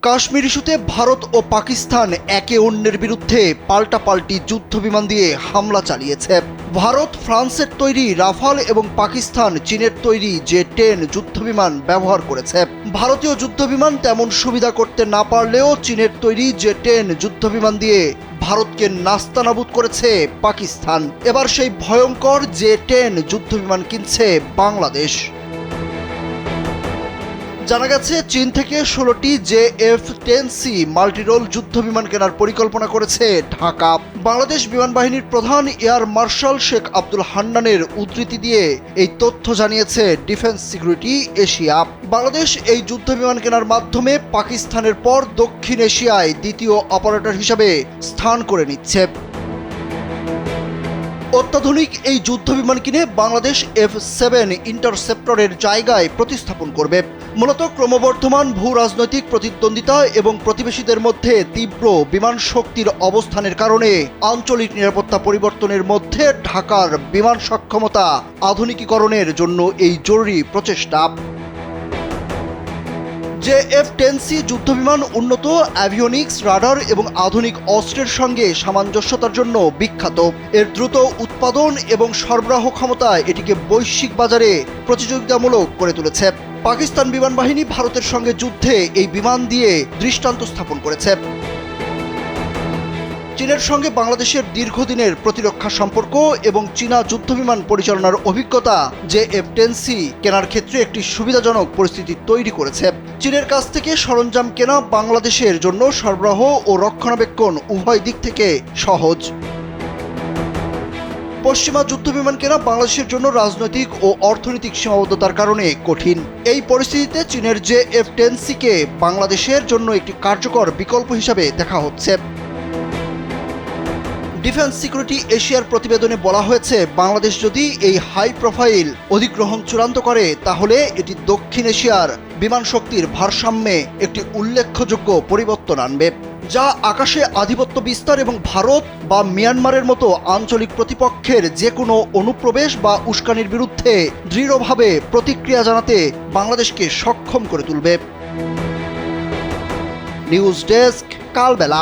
কাশ্মীর ইস্যুতে ভারত ও পাকিস্তান একে অন্যের বিরুদ্ধে পাল্টাপাল্টি যুদ্ধবিমান দিয়ে হামলা চালিয়েছে। ভারত ফ্রান্সের তৈরি রাফাল এবং পাকিস্তান চীনের তৈরি জে-10 যুদ্ধবিমান ব্যবহার করেছে। ভারতীয় যুদ্ধবিমান তেমন সুবিধা করতে না পারলেও চীনের তৈরি জে-10 যুদ্ধবিমান দিয়ে ভারতকে নাস্তানাবুদ করেছে পাকিস্তান। এবার সেই ভয়ঙ্কর জে-10 যুদ্ধবিমান কিনছে বাংলাদেশ। জানা গেছে চীন থেকে 16টি JF-10C মাল্টিরোল যুদ্ধবিমান কেনার পরিকল্পনা করেছে ঢাকা। বাংলাদেশ বিমান বাহিনীর প্রধান এয়ার মার্শাল শেখ আব্দুল হান্নানের উদ্ধৃতি দিয়ে এই তথ্য জানিয়েছে ডিফেন্স সিকিউরিটি এশিয়া। বাংলাদেশ এই যুদ্ধবিমান কেনার মাধ্যমে পাকিস্তানের পর দক্ষিণ এশিয়ায় দ্বিতীয় অপারেটর হিসেবে স্থান করে নিচ্ছে। অত্যাধুনিক এই যুদ্ধবিমান কিনে বাংলাদেশ F-7 ইন্টারসেপ্টরের জায়গায় প্রতিস্থাপন করবে। মূলত ক্রমবর্ধমান ভূ রাজনৈতিক প্রতিদ্বন্দ্বিতা এবং প্রতিবেশীদের মধ্যে তীব্র বিমান শক্তির অবস্থানের কারণে আঞ্চলিক নিরাপত্তা পরিবর্তনের মধ্যে ঢাকার বিমান সক্ষমতা আধুনিকীকরণের জন্য এই জরুরি প্রচেষ্টা। JF-10C যুদ্ধবিমান উন্নত অ্যাভিওনিক্স, রাডার এবং আধুনিক অস্ত্রের সঙ্গে সামঞ্জস্যতার জন্য বিখ্যাত। এর দ্রুত উৎপাদন এবং সরবরাহ ক্ষমতা এটিকে বৈশ্বিক বাজারে প্রতিযোগিতামূলক করে তুলেছে। পাকিস্তান বিমান বাহিনী ভারতের সঙ্গে যুদ্ধে এই বিমান দিয়ে দৃষ্টান্ত স্থাপন করেছে। চীনের সঙ্গে বাংলাদেশের দীর্ঘদিনের প্রতিরক্ষা সম্পর্ক এবং চীনা যুদ্ধবিমান পরিচালনার অভিজ্ঞতা JF-10C কেনার ক্ষেত্রে একটি সুবিধাজনক পরিস্থিতি তৈরি করেছে। চীনের কাছ থেকে সরঞ্জাম কেনা বাংলাদেশের জন্য সরবরাহ ও রক্ষণাবেক্ষণ উভয় দিক থেকে সহজ। পশ্চিমা যুদ্ধবিমান কেনা বাংলাদেশের জন্য রাজনৈতিক ও অর্থনৈতিক সীমাবদ্ধতার কারণে কঠিন। এই পরিস্থিতিতে চীনের JF-10C-কে বাংলাদেশের জন্য একটি কার্যকর বিকল্প হিসাবে দেখা হচ্ছে। ডিফেন্স সিকিউরিটি এশিয়ার প্রতিবেদনে বলা হয়েছে, বাংলাদেশ যদি এই হাই প্রোফাইল অধিগ্রহণ চূড়ান্ত করে তাহলে এটি দক্ষিণ এশিয়ার বিমান শক্তির ভারসাম্যে একটি উল্লেখযোগ্য পরিবর্তন আনবে, যা আকাশে আধিপত্য বিস্তার এবং ভারত বা মিয়ানমারের মতো আঞ্চলিক প্রতিপক্ষের যে কোনো অনুপ্রবেশ বা উস্কানির বিরুদ্ধে দৃঢ়ভাবে প্রতিক্রিয়া জানাতে বাংলাদেশকে সক্ষম করে তুলবে। নিউজ ডেস্ক, কালবেলা।